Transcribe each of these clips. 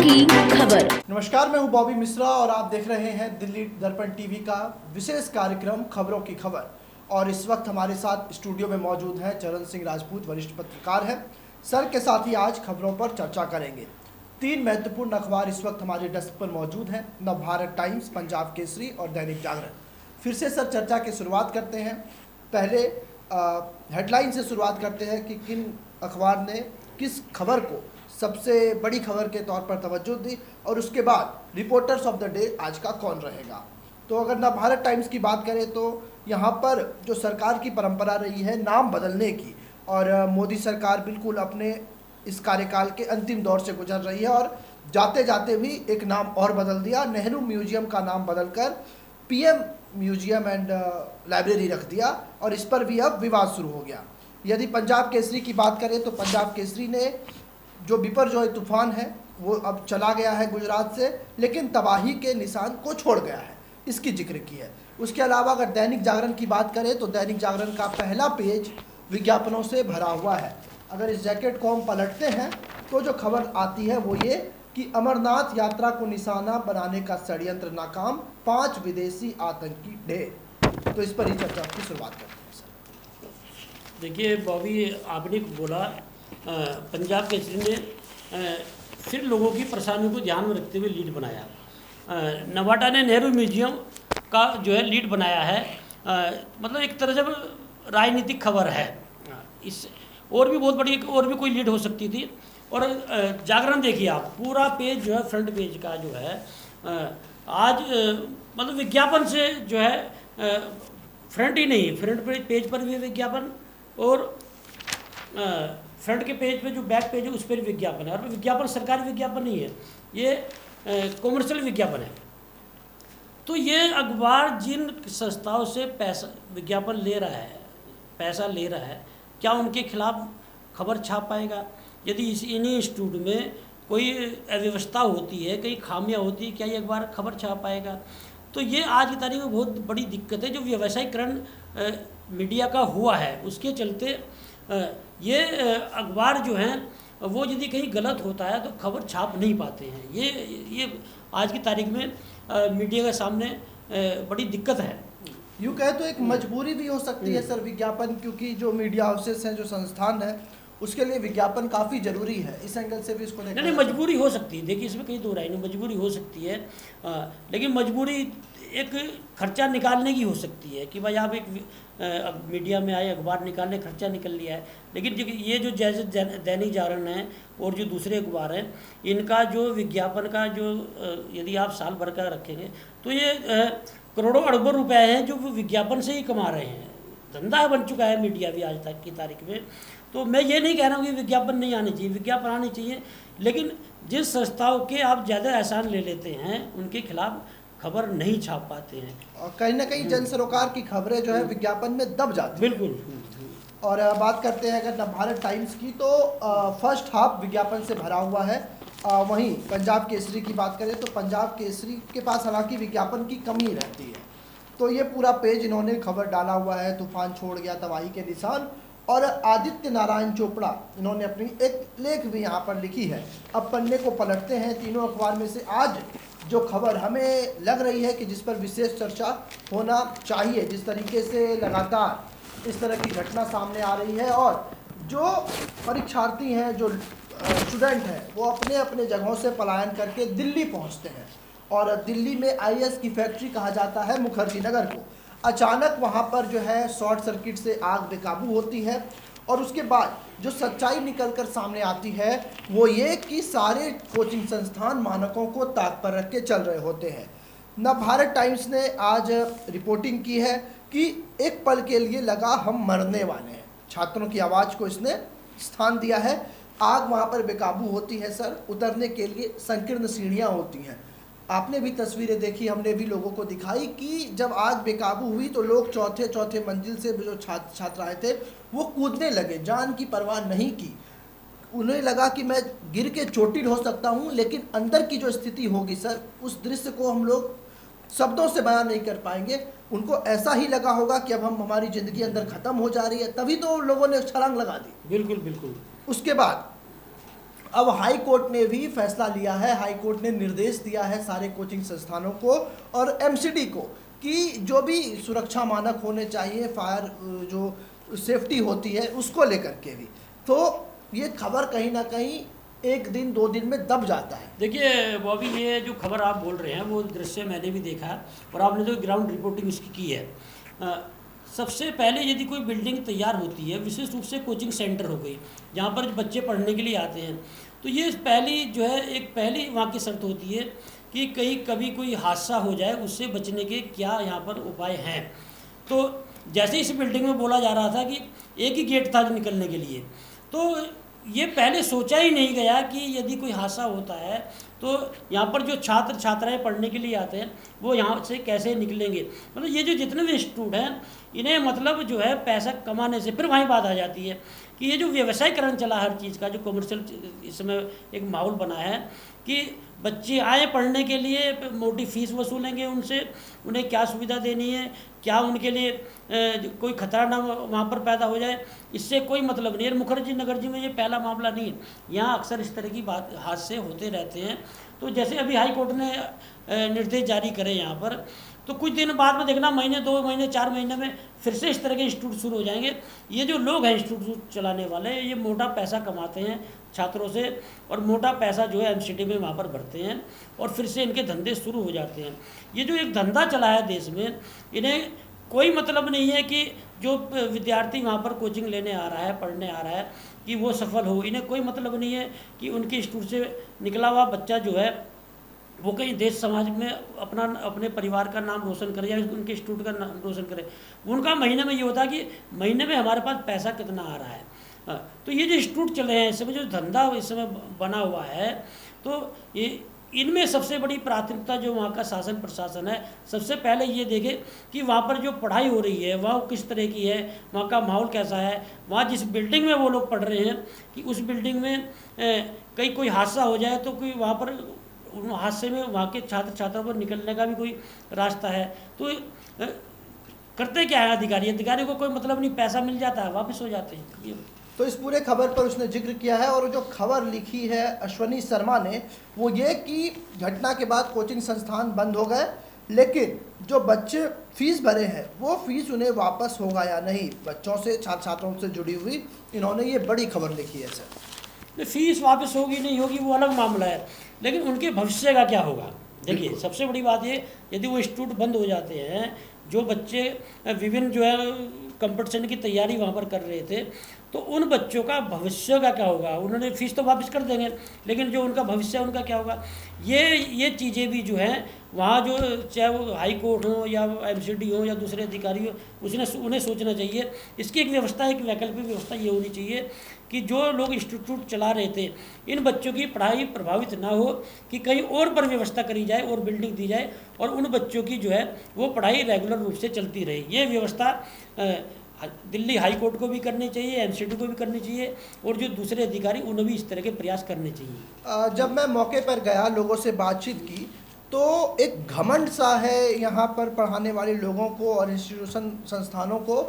की खबर। नमस्कार, मैं हूं बॉबी मिश्रा और आप देख रहे हैं दिल्ली दर्पण टीवी का विशेष कार्यक्रम खबरों की खबर। और इस वक्त हमारे साथ स्टूडियो में मौजूद हैं चरण सिंह राजपूत, वरिष्ठ पत्रकार हैं। सर के साथ ही आज खबरों पर चर्चा करेंगे। 3 महत्वपूर्ण अखबार इस वक्त हमारे डेस्क पर मौजूद हैं, नवभारत टाइम्स, पंजाब केसरी और दैनिक जागरण। फिर से सर चर्चा की शुरुआत करते हैं। पहले हेडलाइन से शुरुआत करते हैं कि किन अखबार ने किस खबर को सबसे बड़ी खबर के तौर पर तवज्जो दी, और उसके बाद रिपोर्टर्स ऑफ द डे आज का कौन रहेगा। तो अगर नवभारत टाइम्स की बात करें तो यहाँ पर जो सरकार की परंपरा रही है नाम बदलने की, और मोदी सरकार बिल्कुल अपने इस कार्यकाल के अंतिम दौर से गुजर रही है और जाते जाते भी एक नाम और बदल दिया। नेहरू म्यूजियम का नाम बदलकर पीएम म्यूजियम एंड लाइब्रेरी रख दिया, और इस पर भी अब विवाद शुरू हो गया। यदि पंजाब केसरी की बात करें तो पंजाब केसरी ने जो बिपरजॉय तूफान है वो अब चला गया है गुजरात से, लेकिन तबाही के निशान को छोड़ गया है, इसकी जिक्र की है। उसके अलावा अगर दैनिक जागरण की बात करें तो दैनिक जागरण का पहला पेज विज्ञापनों से भरा हुआ है। अगर इस जैकेट को हम पलटते हैं तो जो खबर आती है वो ये कि अमरनाथ यात्रा को निशाना बनाने का षड्यंत्र नाकाम, 5 विदेशी आतंकी ढेर। तो इस पर ही चर्चा की शुरुआत करते हैं सर। देखिए बॉबी, आपने बोला पंजाब केसरी ने फिर लोगों की परेशानियों को ध्यान में रखते हुए लीड बनाया। नवाटा ने नेहरू म्यूजियम का जो है लीड बनाया है। मतलब एक तरह से राजनीतिक खबर है। इस और भी बहुत बड़ी और भी कोई लीड हो सकती थी। और जागरण देखिए आप, पूरा पेज जो है फ्रंट पेज का जो है आज मतलब विज्ञापन से जो है फ्रंट ही नहीं, फ्रंट पेज पर भी विज्ञापन, और फ्रंट के पेज पे जो बैक पेज है उस पर विज्ञापन है। और विज्ञापन सरकारी विज्ञापन नहीं है, ये कॉमर्शियल विज्ञापन है। तो ये अखबार जिन संस्थाओं से पैसा विज्ञापन ले रहा है, पैसा ले रहा है, क्या उनके खिलाफ खबर छाप पाएगा? यदि इन्हीं इंस्टीट्यूट में कोई अव्यवस्था होती है, कई खामियां होती है, क्या ये अखबार खबर छाप पाएगा? तो ये आज की तारीख में बहुत बड़ी दिक्कत है। जो व्यवसायीकरण मीडिया का हुआ है उसके चलते ये अखबार जो हैं वो यदि कहीं गलत होता है तो खबर छाप नहीं पाते हैं। ये आज की तारीख में मीडिया के सामने बड़ी दिक्कत है। यूँ कहे तो एक मजबूरी भी हो सकती है सर विज्ञापन, क्योंकि जो मीडिया हाउसेस हैं, जो संस्थान है, उसके लिए विज्ञापन काफ़ी ज़रूरी है। इस एंगल से भी इसको नहीं, मजबूरी हो सकती है। देखिए इसमें कहीं दो राय नहीं, मजबूरी हो सकती है। लेकिन मजबूरी एक खर्चा निकालने की हो सकती है कि भाई आप एक मीडिया में आए, अखबार निकालने, खर्चा निकल लिया है। लेकिन ये जो जैसे दैनिक जागरण है और जो दूसरे अखबार हैं, इनका जो विज्ञापन का जो यदि आप साल भर का रखेंगे तो ये करोड़ों अरबों रुपए हैं जो वो विज्ञापन से ही कमा रहे हैं। धंधा बन चुका है मीडिया भी आज तक की तारीख में। तो मैं ये नहीं कह रहा हूँ कि विज्ञापन नहीं आने चाहिए, विज्ञापन आने चाहिए, लेकिन जिस संस्थाओं के आप ज़्यादा एहसान ले लेते हैं उनके खिलाफ खबर नहीं छाप पाते हैं, और कहीं ना कहीं जन सरोकार की खबरें जो है विज्ञापन में दब जाती हैं। बिल्कुल। और बात करते हैं अगर नवभारत टाइम्स की तो फर्स्ट हाफ विज्ञापन से भरा हुआ है। वहीं पंजाब केसरी की बात करें तो पंजाब केसरी के पास हालांकि विज्ञापन की कमी रहती है। तो ये पूरा पेज इन्होंने खबर डाला हुआ है, तूफान छोड़ गया तबाही के निशान। और आदित्य नारायण चोपड़ा इन्होंने अपनी एक लेख भी यहाँ पर लिखी है। अब पन्ने को पलटते हैं, तीनों अखबार में से आज जो खबर हमें लग रही है कि जिस पर विशेष चर्चा होना चाहिए, जिस तरीके से लगातार इस तरह की घटना सामने आ रही है और जो परीक्षार्थी हैं, जो स्टूडेंट हैं, वो अपने अपने जगहों से पलायन करके दिल्ली पहुंचते हैं। और दिल्ली में आईएएस की फैक्ट्री कहा जाता है मुखर्जी नगर को। अचानक वहां पर जो है शॉर्ट सर्किट से आग बेकाबू होती है, और उसके बाद जो सच्चाई निकलकर सामने आती है वो ये कि सारे कोचिंग संस्थान मानकों को ताक पर रख के चल रहे होते हैं। नवभारत टाइम्स ने आज रिपोर्टिंग की है कि एक पल के लिए लगा हम मरने वाले हैं। छात्रों की आवाज़ को इसने स्थान दिया है। आग वहाँ पर बेकाबू होती है सर, उतरने के लिए संकीर्ण सीढ़ियाँ होती हैं। आपने भी तस्वीरें देखी, हमने भी लोगों को दिखाई कि जब आग बेकाबू हुई तो लोग चौथे मंजिल से जो छात्राएं थे वो कूदने लगे, जान की परवाह नहीं की। उन्हें लगा कि मैं गिर के चोटिल हो सकता हूं, लेकिन अंदर की जो स्थिति होगी सर, उस दृश्य को हम लोग शब्दों से बयान नहीं कर पाएंगे। उनको ऐसा ही लगा होगा कि अब हमारी ज़िंदगी अंदर ख़त्म हो जा रही है, तभी तो लोगों ने छलांग लगा दी। बिल्कुल बिल्कुल। उसके बाद अब हाई कोर्ट ने भी फैसला लिया है, हाई कोर्ट ने निर्देश दिया है सारे कोचिंग संस्थानों को और एमसीडी को कि जो भी सुरक्षा मानक होने चाहिए, फायर जो सेफ्टी होती है उसको लेकर के भी, तो ये खबर कहीं ना कहीं एक दिन 2 दिन में दब जाता है। देखिए वो अभी ये जो खबर आप बोल रहे हैं वो दृश्य मैंने भी देखा और आपने जो ग्राउंड रिपोर्टिंग इसकी की है। सबसे पहले यदि कोई बिल्डिंग तैयार होती है, विशेष रूप से कोचिंग सेंटर हो गई जहाँ पर बच्चे पढ़ने के लिए आते हैं, तो ये पहली जो है एक पहली वहाँ की शर्त होती है कि कहीं कभी कोई हादसा हो जाए उससे बचने के क्या यहाँ पर उपाय हैं। तो जैसे इस बिल्डिंग में बोला जा रहा था कि एक ही गेट था निकलने के लिए, तो ये पहले सोचा ही नहीं गया कि यदि कोई हादसा होता है तो यहाँ पर जो छात्र छात्राएं पढ़ने के लिए आते हैं वो यहाँ से कैसे निकलेंगे। मतलब ये जो जितने भी इंस्टीट्यूट हैं इन्हें मतलब जो है पैसा कमाने से, फिर वहीं बात आ जाती है कि ये जो व्यवसायीकरण चला हर चीज़ का, जो कमर्शियल इस समय एक माहौल बना है कि बच्चे आए पढ़ने के लिए, मोटी फीस वसूलेंगे उनसे, उन्हें क्या सुविधा देनी है, क्या उनके लिए कोई खतरा ना वहाँ पर पैदा हो जाए, इससे कोई मतलब नहीं है। मुखर्जी नगर जी में ये पहला मामला नहीं है, यहाँ अक्सर इस तरह की बात हादसे होते रहते हैं। तो जैसे अभी हाई कोर्ट ने निर्देश जारी करे यहाँ पर, तो कुछ दिन बाद में देखना, महीने 2 महीने 4 महीने में फिर से इस तरह के इंस्टीट्यूट शुरू हो जाएंगे। ये जो लोग हैं इंस्टीट्यूट चलाने वाले, ये मोटा पैसा कमाते हैं छात्रों से और मोटा पैसा जो है एमसीडी में वहाँ पर भरते हैं और फिर से इनके धंधे शुरू हो जाते हैं। ये जो एक धंधा चला है देश में, इन्हें कोई मतलब नहीं है कि जो विद्यार्थी वहाँ पर कोचिंग लेने आ रहा है, पढ़ने आ रहा है, कि वो सफल हो। इन्हें कोई मतलब नहीं है कि उनके इंस्टीट्यूट से निकला हुआ बच्चा जो है वो कहीं देश समाज में अपने परिवार का नाम रोशन करे या उनके इंस्टीट्यूट का नाम रोशन करे। उनका महीने में ये होता है कि महीने में हमारे पास पैसा कितना आ रहा है। तो ये जो इंस्टीट्यूट चले हैं इस समय, जो धंधा इस समय बना हुआ है, तो ये इनमें सबसे बड़ी प्राथमिकता जो वहाँ का शासन प्रशासन है, सबसे पहले ये देखे कि वहाँ पर जो पढ़ाई हो रही है वहाँ किस तरह की है, वहाँ का माहौल कैसा है, वहाँ जिस बिल्डिंग में वो लोग पढ़ रहे हैं कि उस बिल्डिंग में कहीं कोई हादसा हो जाए तो कोई वहाँ पर हादसे में वहाँ के छात्र छात्राओं को निकलने का भी कोई रास्ता है। तो करते क्या है अधिकारी को कोई मतलब नहीं, पैसा मिल जाता है वापस हो जाते हैं। तो इस पूरे खबर पर उसने जिक्र किया है और जो खबर लिखी है अश्वनी शर्मा ने, वो ये कि घटना के बाद कोचिंग संस्थान बंद हो गए, लेकिन जो बच्चे फीस भरे हैं वो फीस उन्हें वापस होगा या नहीं, बच्चों से छात्र छात्राओं से जुड़ी हुई इन्होंने ये बड़ी खबर लिखी है सर। फीस वापस होगी नहीं होगी वो अलग मामला है, लेकिन उनके भविष्य का क्या होगा। देखिए सबसे बड़ी बात ये, यदि वो इंस्टीट्यूट बंद हो जाते हैं, जो बच्चे विभिन्न जो है कंपटीशन की तैयारी वहाँ पर कर रहे थे, तो उन बच्चों का भविष्य का क्या होगा। उन्होंने फीस तो वापस कर देंगे, लेकिन जो उनका भविष्य उनका क्या होगा। ये चीज़ें भी जो हैं वहाँ जो चाहे वो हाई कोर्ट हो या एमसीडी हो या दूसरे अधिकारी हो, उन्हें सोचना चाहिए। इसकी एक व्यवस्था, एक वैकल्पिक व्यवस्था ये होनी चाहिए कि जो लोग इंस्टीट्यूट चला रहे थे, इन बच्चों की पढ़ाई प्रभावित ना हो, कि कहीं और पर व्यवस्था करी जाए और बिल्डिंग दी जाए और उन बच्चों की जो है वो पढ़ाई रेगुलर रूप से चलती रहे। ये व्यवस्था दिल्ली हाई कोर्ट को भी करनी चाहिए, एमसीडी को भी करनी चाहिए और जो दूसरे अधिकारी उन्हें भी इस तरह के प्रयास करने चाहिए। जब मैं मौके पर गया, लोगों से बातचीत की, तो एक घमंड सा है यहाँ पर पढ़ाने वाले लोगों को और इंस्टीट्यूशन संस्थानों को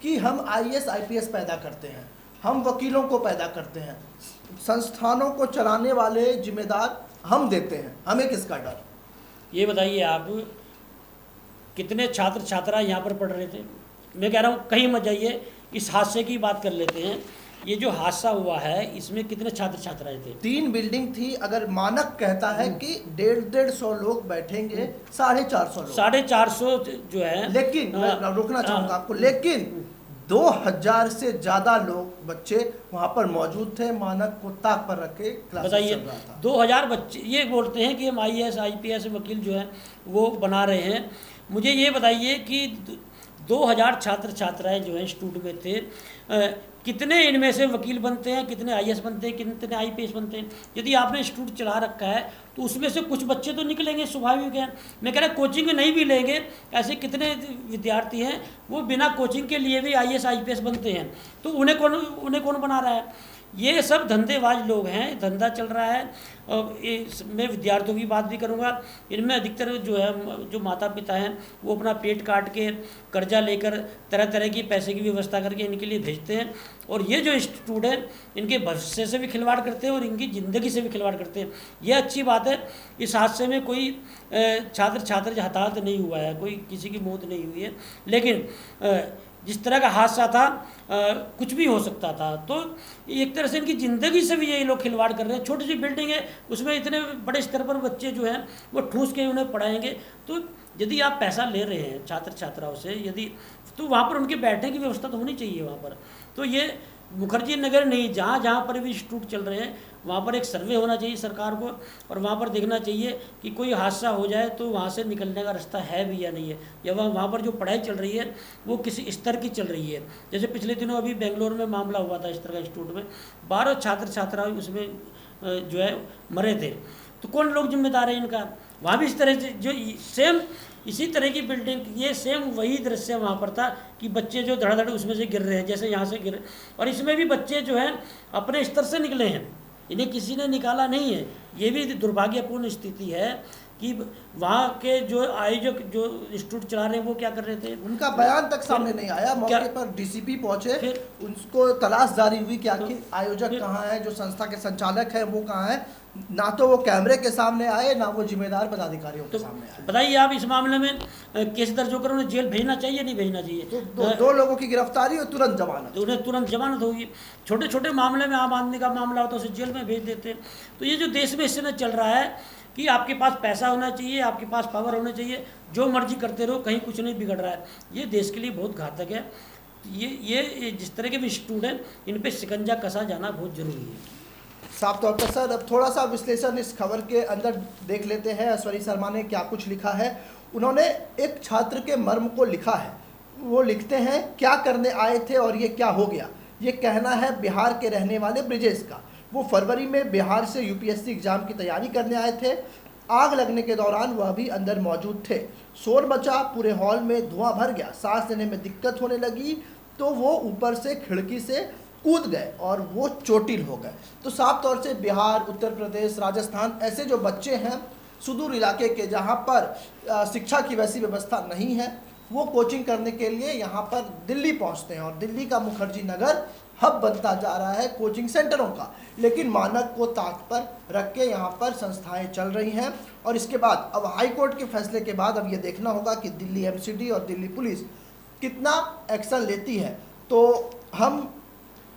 कि हम आईएएस आईपीएस पैदा करते हैं, हम वकीलों को पैदा करते हैं, संस्थानों को चलाने वाले जिम्मेदार हम देते हैं, हमें किसका डर। ये बताइए आप, कितने छात्र छात्रा यहाँ पर पढ़ रहे थे। मैं कह रहा हूँ कहीं मत जाइए, इस हादसे की बात कर लेते हैं। ये जो हादसा हुआ है इसमें कितने छात्र छात्राएं थे। 3 बिल्डिंग थी, अगर मानक कहता है कि 150 लोग बैठेंगे, 450 लोग, 450 जो है। लेकिन मैं रुकना चाहूँगा आपको, लेकिन 2000 से ज़्यादा लोग बच्चे वहाँ पर मौजूद थे, मानक को ताक पर रख के क्लास चल रहा था। बताइए 2000 बच्चे ये बोलते हैं कि हम आईएएस आईपीएस वकील जो है वो बना रहे हैं। मुझे ये बताइए कि 2000 छात्र छात्राएं जो हैं इंस्टीट्यूट में थे, कितने इनमें से वकील बनते हैं, कितने आईएएस बनते हैं, कितने आईपीएस बनते हैं। यदि आपने इंस्टीट्यूट चला रखा है तो उसमें से कुछ बच्चे तो निकलेंगे, स्वाभाविक है। मैं कह रहा कोचिंग में नहीं भी लेंगे, ऐसे कितने विद्यार्थी हैं वो बिना कोचिंग के लिए भी आईएएस आईपीएस बनते हैं। तो उन्हें कौन बना रहा है। ये सब धंधेबाज लोग हैं, धंधा चल रहा है। और मैं विद्यार्थियों की बात भी करूंगा, इनमें अधिकतर जो है जो माता पिता हैं वो अपना पेट काट के कर्जा लेकर तरह तरह की पैसे की व्यवस्था करके इनके लिए भेज भेजते हैं। और ये जो इंस्टीट्यूट है इनके भविष्य से भी खिलवाड़ करते हैं और इनकी ज़िंदगी से भी खिलवाड़ करते हैं। ये अच्छी बात है, इस हादसे में कोई छात्र हताहत नहीं हुआ है, कोई किसी की मौत नहीं हुई है, लेकिन जिस तरह का हादसा था कुछ भी हो सकता था। तो एक तरह से इनकी ज़िंदगी से भी ये लोग खिलवाड़ कर रहे हैं। छोटी सी बिल्डिंग है, उसमें इतने बड़े स्तर पर बच्चे जो हैं वो ठूस के उन्हें पढ़ाएंगे। तो यदि आप पैसा ले रहे हैं छात्र छात्राओं से, यदि तो वहाँ पर उनके बैठने की व्यवस्था तो होनी चाहिए वहाँ पर। तो ये मुखर्जी नगर नहीं, जहाँ जहाँ पर भी इंस्टीट्यूट चल रहे हैं वहाँ पर एक सर्वे होना चाहिए सरकार को, और वहाँ पर देखना चाहिए कि कोई हादसा हो जाए तो वहाँ से निकलने का रास्ता है भी या नहीं है, या वहाँ पर जो पढ़ाई चल रही है वो किसी स्तर की चल रही है। जैसे पिछले दिनों अभी बेंगलोर में मामला हुआ था इस तरह का, इंस्टीट्यूट में 12 छात्र छात्राएं उसमें जो है मरे थे। तो कौन लोग जिम्मेदार है इनका? वहाँ भी इस तरह से जो सेम इसी तरह की बिल्डिंग, ये सेम वही दृश्य वहाँ पर था कि बच्चे जो धड़ाधड़ उसमें से गिर रहे हैं, जैसे यहाँ से गिर, और इसमें भी बच्चे जो हैं अपने स्तर से निकले हैं, इन्हें किसी ने निकाला नहीं है। ये भी दुर्भाग्यपूर्ण स्थिति है कि वहाँ के जो आयोजक जो इंस्टीट्यूट चला रहे हैं वो क्या कर रहे थे, उनका बयान तक सामने नहीं आया। मौके पर डीसीपी पहुंचे, उनको तलाश जारी हुई कि आखिर आयोजक कहाँ है, जो संस्था के संचालक है वो कहाँ है। ना तो वो कैमरे के सामने आए, ना वो जिम्मेदार पदाधिकारियों के सामने आए। बताइए आप, इस मामले में केस दर्ज होकर उन्हें जेल भेजना चाहिए नहीं भेजना चाहिए? तो दो लोगों की गिरफ्तारी और तुरंत जमानत, तो उन्हें तुरंत जमानत होगी। छोटे छोटे मामले में आम आदमी का मामला होता है उसे जेल में भेज देते हैं। तो ये जो देश में इस समय चल रहा है कि आपके पास पैसा होना चाहिए, आपके पास पावर होना चाहिए, जो मर्जी करते रहो, कहीं कुछ नहीं बिगड़ रहा है, ये देश के लिए बहुत घातक है। ये जिस तरह के भी इंस्टीट्यूट हैं इन पे शिकंजा कसा जाना बहुत जरूरी है। साफ तौर पर सर, अब थोड़ा सा विश्लेषण इस खबर के अंदर देख लेते हैं। अश्वनी शर्मा ने क्या कुछ लिखा है। उन्होंने एक छात्र के मर्म को लिखा है। वो लिखते हैं, क्या करने आए थे और ये क्या हो गया। ये कहना है बिहार के रहने वाले ब्रिजेश का। वो फरवरी में बिहार से यूपीएससी एग्जाम की तैयारी करने आए थे। आग लगने के दौरान वह भी अंदर मौजूद थे। शोर मचा, पूरे हॉल में धुआं भर गया, सांस लेने में दिक्कत होने लगी, तो वो ऊपर से खिड़की से कूद गए और वो चोटिल हो गए। तो साफ तौर से बिहार, उत्तर प्रदेश, राजस्थान, ऐसे जो बच्चे हैं सुदूर इलाके के, जहाँ पर शिक्षा की वैसी व्यवस्था नहीं है, वो कोचिंग करने के लिए यहाँ पर दिल्ली पहुँचते हैं। और दिल्ली का मुखर्जी नगर हब बनता जा रहा है कोचिंग सेंटरों का। लेकिन मानक को ताक पर रख के यहाँ पर संस्थाएं चल रही हैं। और इसके बाद अब हाई कोर्ट के फैसले के बाद अब ये देखना होगा कि दिल्ली एमसीडी और दिल्ली पुलिस कितना एक्शन लेती है। तो हम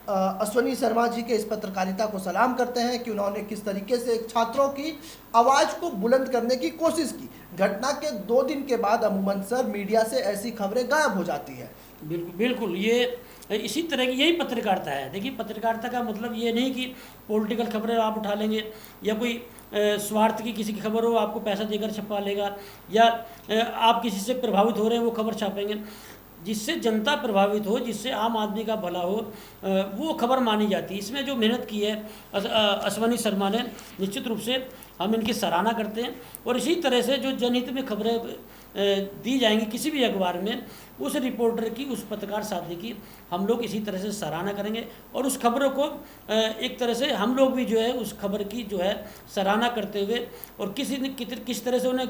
अश्वनी शर्मा जी के इस पत्रकारिता को सलाम करते हैं कि उन्होंने किस तरीके से छात्रों की आवाज़ को बुलंद करने की कोशिश की। घटना के 2 दिन के बाद अमूमन सर मीडिया से ऐसी खबरें गायब हो जाती है। बिल्कुल बिल्कुल, ये इसी तरह की यही पत्रकारिता है। देखिए, पत्रकारिता का मतलब ये नहीं कि पॉलिटिकल खबरें आप उठा लेंगे या कोई स्वार्थ की किसी की खबर हो आपको पैसा देकर छपा लेगा, या आप किसी से प्रभावित हो रहे हैं वो खबर छापेंगे। जिससे जनता प्रभावित हो, जिससे आम आदमी का भला हो, वो खबर मानी जाती है। इसमें जो मेहनत की है अश्वनी शर्मा ने, निश्चित रूप से हम इनकी सराहना करते हैं। और इसी तरह से जो जनहित में खबरें दी जाएंगी किसी भी अखबार में, उस रिपोर्टर की, उस पत्रकार साथी की हम लोग इसी तरह से सराहना करेंगे। और उस खबरों को एक तरह से हम लोग भी जो है उस खबर की जो है सराहना करते हुए, और किस तरह से उन्हें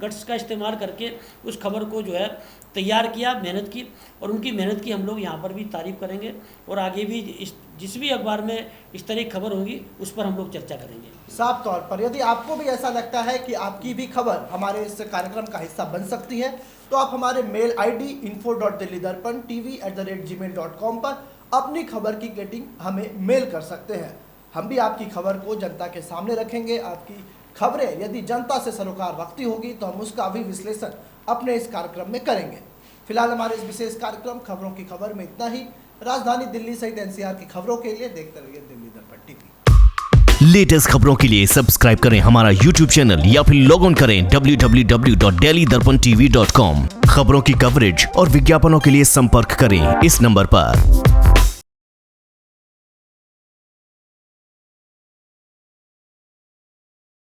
गट्स का इस्तेमाल करके उस खबर को जो है तैयार किया, मेहनत की, और उनकी मेहनत की हम लोग यहाँ पर भी तारीफ़ करेंगे। और आगे भी जिस भी अखबार में इस तरह की खबर होगी उस पर हम लोग चर्चा करेंगे। साफ तौर पर यदि आपको भी ऐसा लगता है कि आपकी भी खबर हमारे इस कार्यक्रम का हिस्सा बन सकती है, तो आप हमारे मेल आईडी info.delhidarpan.tv@gmail.com पर अपनी खबर की कटिंग हमें मेल कर सकते हैं। हम भी आपकी खबर को जनता के सामने रखेंगे। आपकी खबरें यदि जनता से सरोकार रखती होगी तो हम उसका भी विश्लेषण अपने इस कार्यक्रम में करेंगे। फिलहाल हमारे इस विशेष कार्यक्रम खबरों की खबर में इतना ही। राजधानी दिल्ली सहित एनसीआर की खबरों के लिए देखते रहिए दिल्ली दर्पण टीवी। लेटेस्ट खबरों के लिए सब्सक्राइब करें हमारा YouTube चैनल या फिर लॉग ऑन करें www.delhidarpantv.com। खबरों की कवरेज और विज्ञापनों के लिए संपर्क करें इस नंबर पर।